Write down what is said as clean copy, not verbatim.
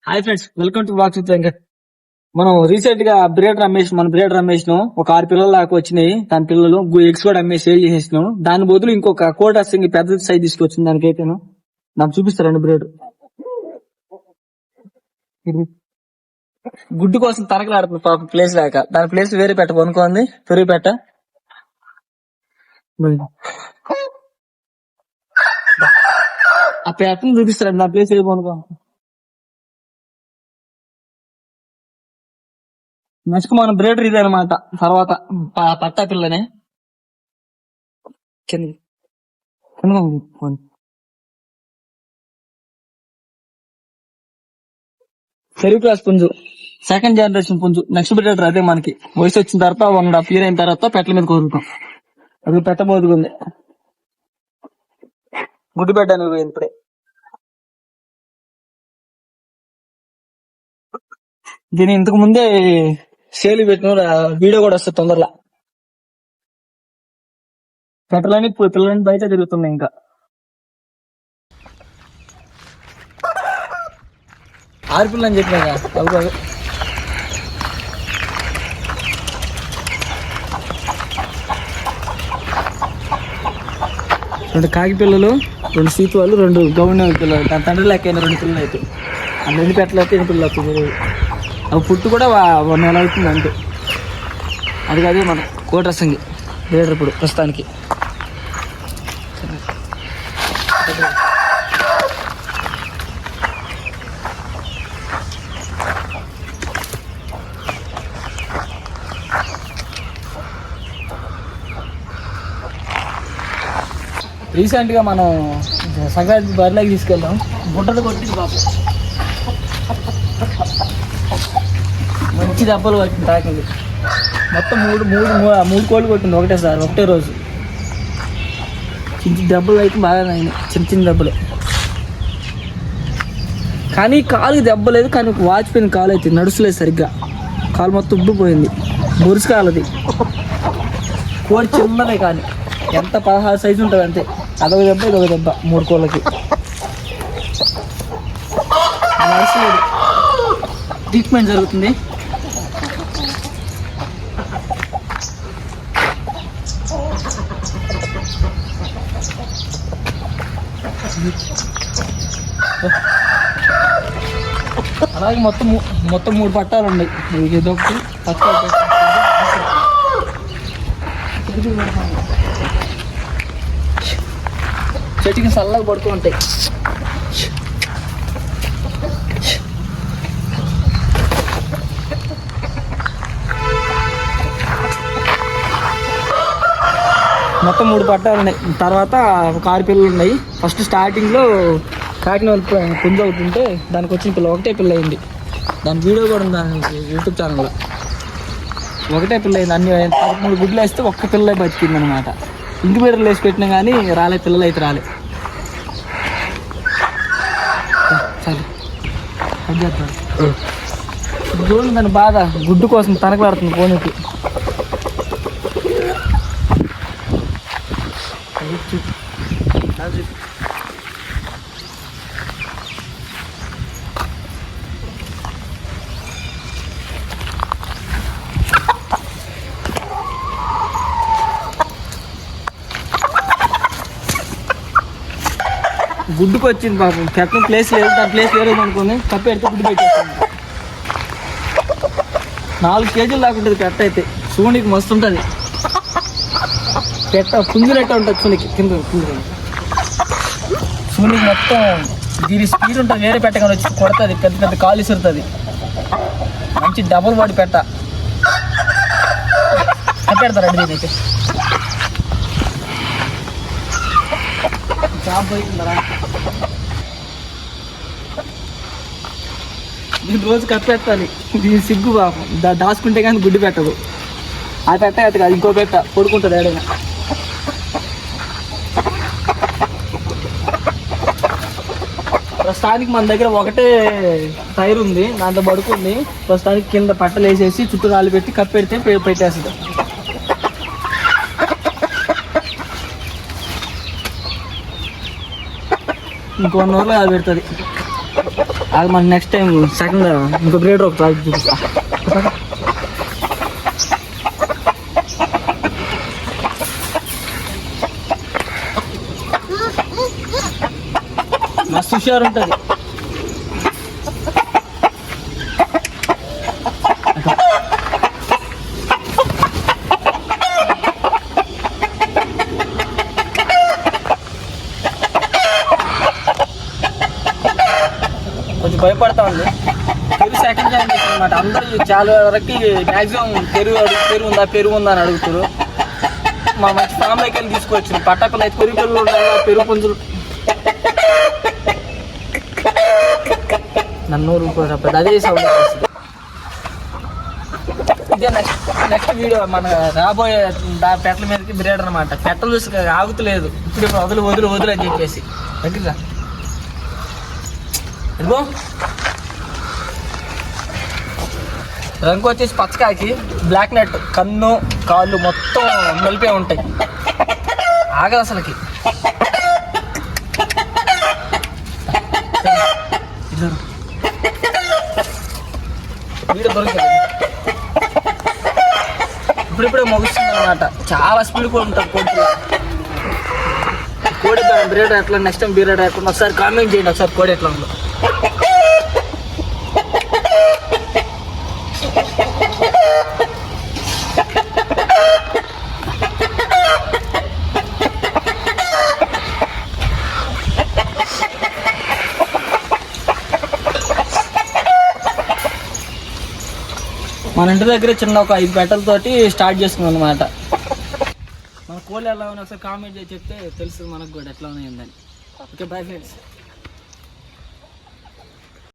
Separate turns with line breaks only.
Hi friends, welcome to walk with Venkat. మనం recent గా మన బ్రేడ్ రమేష్ ను ఒక 6 పిల్లల దాకా వచ్చినాయి. దాని పిల్లలు ఎగ్స్ కూడా అమ్మేసి సేల్ చేసేసినాం. దాని బదులు ఇంకొక కోటా సింగ్ పెద్ద సైజ్ తీసుకొచ్చింది. దానికైతేను నాకు చూపిస్తారండి బ్రేడ్. గుడ్డు కోసం తనకలాడుతుంది పాప, ప్లేస్ లేక. దాని ప్లేస్ వేరే పెట్ట కొనుక్కోంది, పెరుగు పెట్ట. ఆ పెట్టను చూపిస్తారండి, నా ప్లేస్ ఏ కొనుక్కో. నెక్స్ట్ మన బ్రేడర్ ఇదే అనమాట. తర్వాత పట్టా పిల్లనే కింద చెరువు క్లాస్ పుంజు, సెకండ్ జనరేషన్ పుంజు. నెక్స్ట్ బ్రేడర్ అదే మనకి. వయసు వచ్చిన తర్వాత 1.5 year అయిన తర్వాత పెట్టల మీద కోరుతాం. అది పెట్టబోదుకుంది. గుడ్డు పెట్టడానికి పోయింది ఇప్పుడే. దీని ఇంతకు ముందే సేల్ పెట్టిన వీడియో కూడా వస్తుంది తొందరలో. పెట్టలని పిల్లలని బయట తిరుగుతున్నాయి. ఇంకా ఆడపిల్ల అని చెప్పినా అవి కాదు. రెండు కాకి పిల్లలు, 2 సీతువాళ్ళు, 2 గౌన్ పిల్లలు. దాని తండ్రి లెక్కైన 2 పిల్లలు అయితే అన్ని 2 పెట్టలైతే 8 పిల్లలు అవుతుంది. అవి పుట్టు కూడా 1 నెల అవుతుంది అంతే. అది కాదు మన కోటరసంగి లీడర్ ఇప్పుడు ప్రస్తుతానికి. రీసెంట్ గా మనం సంక్రాంతి బరిలోకి తీసుకెళ్ళాం. గుంటలు కొట్టింది పాప, మంచి దెబ్బలు కొట్టింది. తాకింది మొత్తం మూడు కోళ్ళు కొట్టింది ఒకటే రోజు. చిన్న దెబ్బలు అయితే బాగా అయినాయి, చిన్న దెబ్బలు. కానీ కాలుకి దెబ్బ లేదు, కానీ వాచిపోయింది కాలు. అయితే నడుస్తులేదు సరిగ్గా, కాలు మొత్తం ఉబ్బిపోయింది. మురుసు కాలది. కోడి చిన్నదే, కానీ ఎంత 16 సైజు ఉంటుంది అంతే. అదొక దెబ్బ, ఇదొక దెబ్బ. 3 కోళ్ళకి నడుస్తులేదు. ట్రీట్మెంట్ జరుగుతుంది. అలాగే మొత్తం 3 పట్టాలు ఉన్నాయి. ఇదొకటి చెట్టుకి చల్లగా పడుతూ ఉంటాయి. మొత్తం 3 పట్టాలు ఉన్నాయి. తర్వాత ఒక 6 పిల్లలు ఉన్నాయి. ఫస్ట్ స్టార్టింగ్ లో కాకినాడ పుంజు ఒకటి ఉంటే దానికి వచ్చిన పిల్ల ఒకటే పిల్ల అయింది. దాని వీడియో కూడా ఉంది దానికి యూట్యూబ్ ఛానల్లో. ఒకటే పిల్ల అయింది. అన్ని 13 గుడ్లు వేస్తే ఒక్క పిల్ల బతికింది అనమాట. ఇంక్యుబేటర్లు వేసి పెట్టినా కానీ పిల్లలు అయితే రాలే. సరే చూడండి దాని బాధ. గుడ్డు కోసం తనకలాడుతుంది కోనికి. గుడ్డుకు వచ్చింది పాపం. పెట్టిన ప్లేస్ లేదు, దాని ప్లేస్ వేరే అనుకుని కప్పెడితే గుడ్డు పెట్టేస్తుంది. 4 కేజీలు దాకా ఉంటుంది పెట్ట అయితే. సూనికి మస్తు ఉంటుంది పెట్ట. పుంజులెట్ట ఉంటుంది సూనికి కింద. సూనికి మొత్తం దీని స్పీడ్ ఉంటుంది. వేరే పెట్టగానే వచ్చి కొడుతుంది, పెద్ద కాలు ఇసురుతుంది. మంచి డబుల్ బాడీ పెట్ట. కప్పెడతారండి దీనైతే. జాబ్ అవుతుందరా. నేను రోజు కప్పెట్టాలి. దీని సిగ్గు పాపం. దాచుకుంటే కానీ గుడ్డు పెట్టదు. ఆ పెట్ట అయితే కాదు, ఇంకో పెట్ట పడుకుంటుంది ఏడైనా. ప్రస్తుతానికి మన దగ్గర ఒకటే టైర్ ఉంది, దాంట్లో పడుకుంది. ప్రస్తుతానికి కింద పట్టలు వేసేసి చుట్టూ రాళ్ళు పెట్టి కప్పెడితే పెట్టేస్తుంది. ఇంకో 1 hourలో అది పెడుతుంది. అది మన నెక్స్ట్ టైం సెకండ్ ఇంకో బ్రీడర్ ఒక చూపిస్తా. మస్తు హుషారు ఉంటుంది. కొంచెం భయపడతా ఉంది. పెరుగు సెకండ్ జాయిన్ చేసింది అనమాట. అందరూ చాలా వరకు మ్యాక్సిమం పెరుగు ఉందా అని అడుగుతారు. మా మంచి ఫామ్లోకి వెళ్ళి తీసుకొచ్చింది. పట్టపిల్ల అయితే పెరుగు పిల్లలు ఉండాలి, పెరుగు పుంజులు. నన్ను ఊరుకోరు అదే సౌండ్ వస్తుంది. ఇదే నెక్స్ట్ వీడియో మన రాబోయే పెట్టల మీదకి బ్రీడర్ అనమాట. పెట్టలు చూసి ఆగుతలేదు. ఇప్పుడు వదులు అని చెప్పేసి దగ్గర ఇదిగో రంగు వచ్చేసి పచ్చకాకి, బ్లాక్ నెట్, కన్ను కాళ్ళు మొత్తం నలిపే ఉంటాయి. ఆగదు అసలుకి. వీడియో దొరికింది. ఇప్పుడిప్పుడే ముగుస్తుంది అనమాట. చాలా స్పీడ్ కూడా ఉంటుంది కోడి బ్రీడర్ ఎట్లా, నెక్స్ట్ టైం బ్రీడర్ ఎట్లా ఒకసారి కామెంట్ చేయండి. ఒకసారి కోడి ఎట్లా ఉందో. మన ఇంటి దగ్గర చిన్న ఒక 5 పెట్టలతోటి స్టార్ట్ చేస్తున్నాం అనమాట. మన కోళ్ళు ఎలా ఉన్నాయి ఒకసారి కామెంట్ చేసి చెప్తే తెలుస్తుంది మనకు కూడా ఎట్లా ఉన్నాయందని. Okay, bye friends.